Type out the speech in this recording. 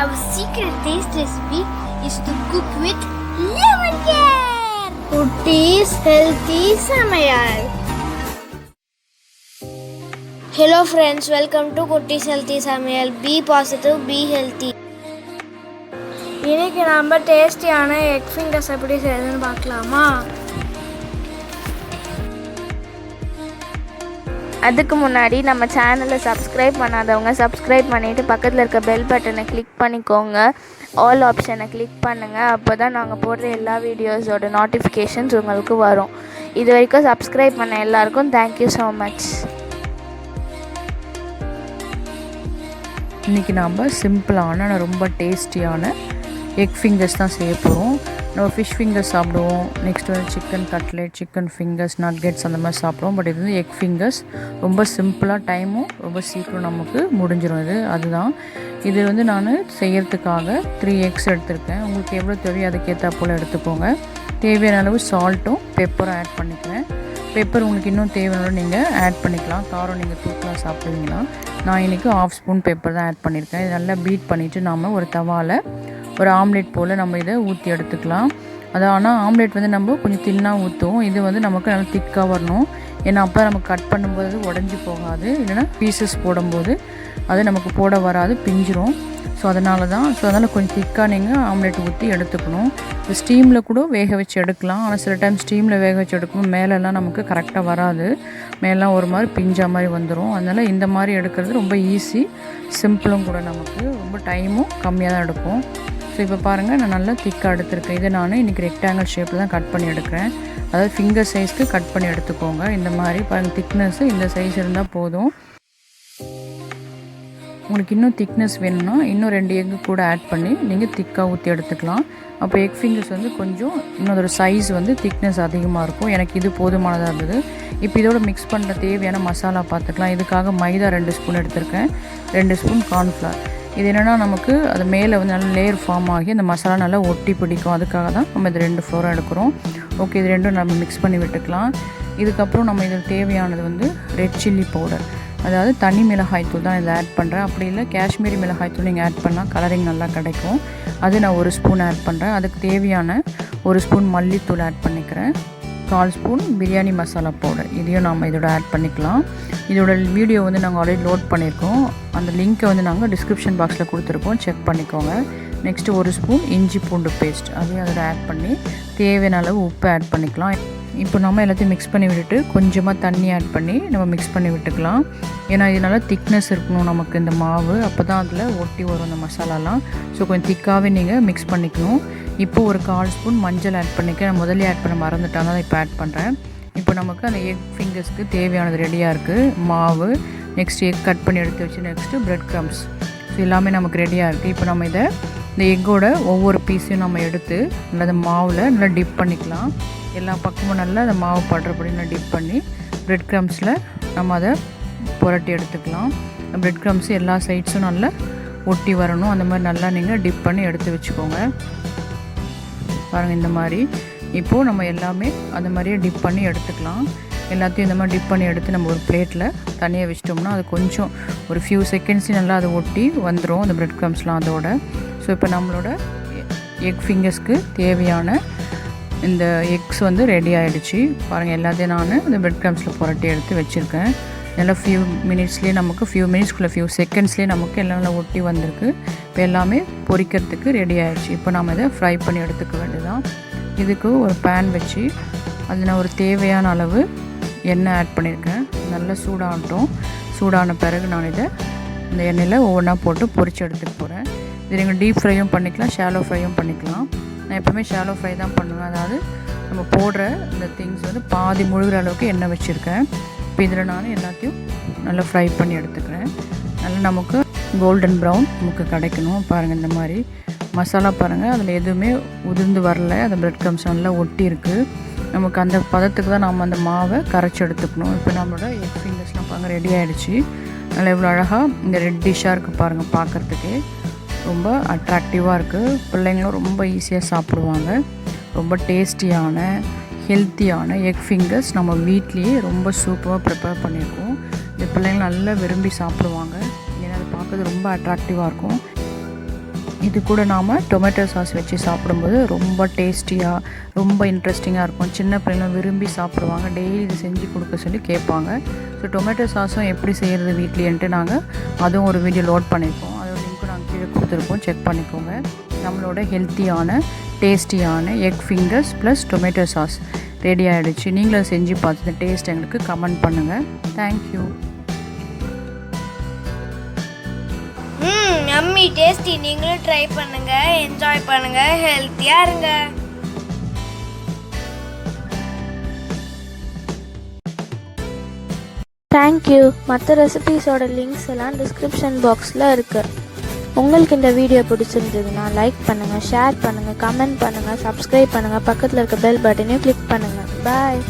Our secret taste recipe is to cook with lemon care. Kutties healthy Samayal. Hello friends, welcome to Kutties healthy Samayal. Be positive, be healthy. இன்னைக்கு நம்ம டேஸ்டியான egg fingers எப்படி செய்யறதுன்னு பார்க்கலாமா? அதுக்கு முன்னாடி நம்ம சேனலை சப்ஸ்கிரைப் பண்ணாதவங்க சப்ஸ்கிரைப் பண்ணிவிட்டு பக்கத்தில் இருக்க பெல் பட்டனை கிளிக் பண்ணிக்கோங்க. ஆல் ஆப்ஷனை கிளிக் பண்ணுங்கள். அப்போ தான் நாங்கள் போடுற எல்லா வீடியோஸோட நோட்டிஃபிகேஷன்ஸ் உங்களுக்கு வரும். இது வரைக்கும் சப்ஸ்கிரைப் பண்ண எல்லாருக்கும் தேங்க்யூ ஸோ மச். இன்றைக்கி நாம் சிம்பிளான ரொம்ப டேஸ்டியான எக் ஃபிங்கர்ஸ் தான் செய்ய போகிறோம். நம்ம ஃபிஷ் ஃபிங்கர்ஸ் சாப்பிடுவோம், நெக்ஸ்ட் வந்து chicken cutlet, chicken fingers, nuggets அந்த மாதிரி சாப்பிடுவோம். பட் இது வந்து எக் ஃபிங்கர்ஸ் ரொம்ப சிம்பிளாக, டைமும் ரொம்ப சீக்கிரம் நமக்கு முடிஞ்சிடும். அதுதான் இது வந்து நான் செய்கிறதுக்காக 3 எக்ஸ் எடுத்திருக்கேன். உங்களுக்கு எவ்வளோ தேவையோ அதுக்கேற்ற போல் எடுத்துக்கோங்க. தேவையான அளவு சால்ட்டும் பெப்பரும் ஆட் பண்ணிக்கிறேன். பெப்பர் உங்களுக்கு இன்னும் தேவையான நீங்கள் ஆட் பண்ணிக்கலாம். காரம் நீங்கள் தூக்கலாம் சாப்பிடுவீங்களா? நான் இன்றைக்கி 1/2 ஸ்பூன் பெப்பர் தான் ஆட் பண்ணியிருக்கேன். இது நல்லா பீட் பண்ணிவிட்டு நாம் ஒரு தவாவில் ஒரு ஆம்லேட் போல் நம்ம இதை ஊற்றி எடுத்துக்கலாம். ஆனால் ஆம்லேட் வந்து நம்ம கொஞ்சம் தின்னாக ஊற்றுவோம். இது வந்து நமக்கு நல்லா திக்காக வரணும். ஏன்னா அப்போ நம்ம கட் பண்ணும்போது உடஞ்சி போகாது, இல்லைன்னா பீசஸ் போடும்போது அது நமக்கு போட வராது, பிஞ்சிரும். ஸோ அதனால் கொஞ்சம் திக்காக நீங்கள் ஆம்லேட் ஊற்றி எடுத்துக்கணும். இப்போ ஸ்டீமில் கூட வேக வச்சு எடுக்கலாம். ஆனால் சில டைம் ஸ்டீமில் வேக வச்சு எடுக்கணும், மேலெல்லாம் நமக்கு கரெக்டாக வராது, மேலாம் ஒரு மாதிரி பிஞ்சா மாதிரி வந்துடும். அதனால் இந்த மாதிரி எடுக்கிறது ரொம்ப ஈஸி, சிம்பிளும் கூட, நமக்கு ரொம்ப டைமும் கம்மியாக தான் எடுக்கும். ஸோ இப்போ பாருங்கள், நான் நல்லா திக்காக எடுத்துருக்கேன். இதை நான் இன்றைக்கி ரெக்டாங்கிள் ஷேப்பில் தான் கட் பண்ணி எடுக்கிறேன். அதாவது ஃபிங்கர் சைஸ்க்கு கட் பண்ணி எடுத்துக்கோங்க. இந்த மாதிரி பாருங்கள், திக்னஸ்ஸு இந்த சைஸ் இருந்தால் போதும். உங்களுக்கு இன்னும் திக்னஸ் வேணும்னா இன்னும் 2 எக்கு கூட ஆட் பண்ணி நீங்கள் திக்காக ஊற்றி எடுத்துக்கலாம். அப்போ எக் ஃபிங்கர்ஸ் வந்து கொஞ்சம் இன்னொரு சைஸ் வந்து திக்னஸ் அதிகமாக இருக்கும். எனக்கு இது போதுமானதாக இருந்தது. இப்போ இதோட மிக்ஸ் பண்ணுற தேவையான மசாலா பார்த்துக்கலாம். இதுக்காக மைதா 2 ஸ்பூன் எடுத்திருக்கேன், 2 ஸ்பூன் கார்ன்ஃப்ளவர். இது என்னென்னா நமக்கு அது மேலே வந்து நல்லா லேயர் ஃபார்ம் ஆகி அந்த மசாலா நல்லா ஒட்டி பிடிக்கும். அதுக்காக தான் நம்ம இது 2 ஃப்ளோராக எடுக்கிறோம். ஓகே, இது ரெண்டும் நம்ம மிக்ஸ் பண்ணி விட்டுக்கலாம். இதுக்கப்புறம் நம்ம இதில் தேவையானது வந்து ரெட் சில்லி பவுடர், அதாவது தனி மிளகாய்த்தூள் தான் இதில் ஆட் பண்ணுறேன். அப்படி இல்லை காஷ்மீரி மிளகாய்த்தூள் நீங்கள் ஆட் பண்ணால் கலரிங் நல்லா கிடைக்கும். அது நான் 1 ஸ்பூன் ஆட் பண்ணுறேன். அதுக்கு தேவையான 1 ஸ்பூன் மல்லித்தூள் ஆட் பண்ணிக்கிறேன். 1/4 ஸ்பூன் பிரியாணி மசாலா பவுடர், இதையும் நம்ம இதோட ஆட் பண்ணிக்கலாம். இதோட வீடியோ வந்து நாங்கள் ஆல்ரெடி லோட் பண்ணியிருக்கோம். அந்த லிங்க்கை வந்து நாங்கள் டிஸ்கிரிப்ஷன் பாக்ஸில் கொடுத்துருக்கோம், செக் பண்ணிக்கோங்க. நெக்ஸ்ட்டு 1 ஸ்பூன் இஞ்சி பூண்டு பேஸ்ட், அதையும் அதோட ஆட் பண்ணி தேவையான அளவு உப்பு ஆட் பண்ணிக்கலாம். இப்போ நம்ம எல்லாத்தையும் மிக்ஸ் பண்ணி விட்டுட்டு கொஞ்சமாக தண்ணி ஆட் பண்ணி நம்ம மிக்ஸ் பண்ணி விட்டுக்கலாம். ஏன்னா இது நல்லா திக்னஸ் இருக்கணும் நமக்கு இந்த மாவு, அப்போ தான் அதில் ஒட்டி வரும் இந்த மசாலாலாம். ஸோ கொஞ்சம் திக்காகவே நீங்கள் மிக்ஸ் பண்ணிக்கணும். இப்போ ஒரு 1/4 ஸ்பூன் மஞ்சள் ஆட் பண்ணிக்கிறேன். முதல்ல ஆட் பண்ண மறந்துட்டாங்க, தான் இப்போ ஆட் பண்ணுறேன். இப்போ நமக்கு அந்த எக் ஃபிங்கர்ஸ்க்கு தேவையானது ரெடியாக இருக்குது. மாவு, நெக்ஸ்ட் எக் கட் பண்ணி எடுத்து வச்சு, நெக்ஸ்ட்டு ப்ரெட் க்ரம்ஸ், ஸோ எல்லாமே நமக்கு ரெடியாக இருக்குது. இப்போ நம்ம இந்த எக்கோட ஒவ்வொரு பீஸையும் நம்ம எடுத்து நல்லா அந்த மாவில் நல்லா டிப் பண்ணிக்கலாம். எல்லா பக்கமும் நல்லா அந்த மாவு படுறபடி நல்லா டிப் பண்ணி ப்ரெட் க்ரம்ஸில் நம்ம அதை புரட்டி எடுத்துக்கலாம். ப்ரெட் க்ரம்ஸ் எல்லா சைட்ஸும் நல்லா ஒட்டி வரணும். அந்த மாதிரி நல்லா நீங்கள் டிப் பண்ணி எடுத்து வச்சுக்கோங்க. பாருங்கள், இந்த மாதிரி இப்போது நம்ம எல்லாமே அந்த மாதிரியே டிப் பண்ணி எடுத்துக்கலாம். எல்லாத்தையும் இந்த மாதிரி டிப் பண்ணி எடுத்து நம்ம ஒரு பிளேட்டில் தனியாக வச்சிட்டோம்னா அது கொஞ்சம் ஒரு ஃபியூ செகண்ட்ஸ்லேயும் நல்லா அதை ஒட்டி வந்துடும் அந்த ப்ரெட் க்ரம்ஸ்லாம் அதோட. ஸோ இப்போ நம்மளோட எக் ஃபிங்கர்ஸ்க்கு தேவையான இந்த எக்ஸ் வந்து ரெடி ஆகிடுச்சு. பாருங்கள், எல்லாத்தையும் நான் இந்த ப்ரெட் க்ரம்ஸில் புரட்டி எடுத்து வச்சுருக்கேன். நல்லா ஃபியூ மினிட்ஸ்க்குள்ளே ஃபியூ செகண்ட்ஸ்லேயே நமக்கு எல்லாம் நல்லா ஒட்டி வந்திருக்கு. இப்போ எல்லாமே பொரிக்கிறதுக்கு ரெடி ஆகிடுச்சு. இப்போ நம்ம இதை ஃப்ரை பண்ணி எடுத்துக்க வேண்டியதான். இதுக்கு ஒரு பேன் வச்சு அதில் நான் ஒரு தேவையான அளவு எண்ணெய் ஆட் பண்ணியிருக்கேன். நல்லா சூடான பிறகு நான் இதை இந்த எண்ணெயில் ஒவ்வொன்றா போட்டு பொரித்து எடுத்துக்க போகிறேன். இது நீங்கள் டீப் ஃப்ரையும் பண்ணிக்கலாம், ஷாலோ ஃப்ரையும் பண்ணிக்கலாம். நான் எப்போவுமே ஷாலோ ஃப்ரை தான் பண்ணுவேன். அதாவது நம்ம போடுற இந்த திங்ஸ் வந்து பாதி முழுகிற அளவுக்கு எண்ணெய் வச்சுருக்கேன். இப்போ இதில் நான் எல்லாத்தையும் நல்லா ஃப்ரை பண்ணி எடுத்துக்கிறேன். நல்லா நமக்கு கோல்டன் ப்ரௌன் நமக்கு கிடைக்கணும். பாருங்கள், இந்த மாதிரி மசாலா பாருங்கள், அதில் எதுவுமே உதிர்ந்து வரல. அந்த ப்ரெட் க்ரம்ஸ் நல்லா ஒட்டி இருக்குது. நமக்கு அந்த பதத்துக்கு தான் நம்ம அந்த மாவை கரைச்சி எடுத்துக்கணும். இப்போ நம்மளோட எக் ஃபிங்கர்ஸ்லாம் பாருங்கள் ரெடி ஆகிடுச்சு. நல்லா எவ்வளோ அழகாக இந்த ரெட் டிஷ்ஷாக இருக்குது பாருங்கள், பார்க்குறதுக்கே ரொம்ப அட்ராக்டிவாக இருக்குது. பிள்ளைங்களும் ரொம்ப ஈஸியாக சாப்பிடுவாங்க. ரொம்ப டேஸ்டியான ஹெல்த்தியான எக் ஃபிங்கர்ஸ் நம்ம வீட்லேயே ரொம்ப சூப்பராக ப்ரிப்பேர் பண்ணியிருக்கோம். இந்த பிள்ளைங்க நல்லா விரும்பி சாப்பிடுவாங்க. ஏன்னா அது பார்க்குறது ரொம்ப அட்ராக்டிவாக இருக்கும். இது கூட நாம் டொமேட்டோ சாஸ் வச்சு சாப்பிடும்போது ரொம்ப டேஸ்டியாக ரொம்ப இன்ட்ரெஸ்டிங்காக இருக்கும். சின்ன பிள்ளைங்களும் விரும்பி சாப்பிடுவாங்க. டெய்லி இது செஞ்சு கொடுக்க சொல்லி கேட்பாங்க. ஸோ டொமேட்டோ சாஸும் எப்படி செய்கிறது வீட்லேன்ட்டு நாங்கள் அதுவும் ஒரு வீடியோ லோட் பண்ணியிருக்கோம். அதோட லிங்க்கும் நாங்கள் கீழே கொடுத்துருக்கோம், செக் பண்ணிக்கோங்க. நம்மளோட ஹெல்த்தியான டேஸ்டியான egg fingers plus tomato sauce ready ஆகிடுச்சு. நீங்களும் செஞ்சு பார்த்துட்டு டேஸ்ட் எங்களுக்கு கமெண்ட் பண்ணுங்கள். தேங்க்யூ. Yummy tasty. நீங்களும் ட்ரை பண்ணுங்க, என்ஜாய் பண்ணுங்க, ஹெல்த்தியா இருங்க. தேங்க்யூ. மற்ற ரெசிபீஸோட லிங்க்ஸ் எல்லாம் டிஸ்கிரிப்ஷன் பாக்ஸில் இருக்குது. உங்களுக்கு இந்த வீடியோ பிடிச்சிருந்ததுன்னா லைக் பண்ணுங்கள், ஷேர் பண்ணுங்கள், கமெண்ட் பண்ணுங்கள், சப்ஸ்கிரைப் பண்ணுங்கள், பக்கத்தில் இருக்க பெல் பட்டனையும் கிளிக் பண்ணுங்கள். பாய்.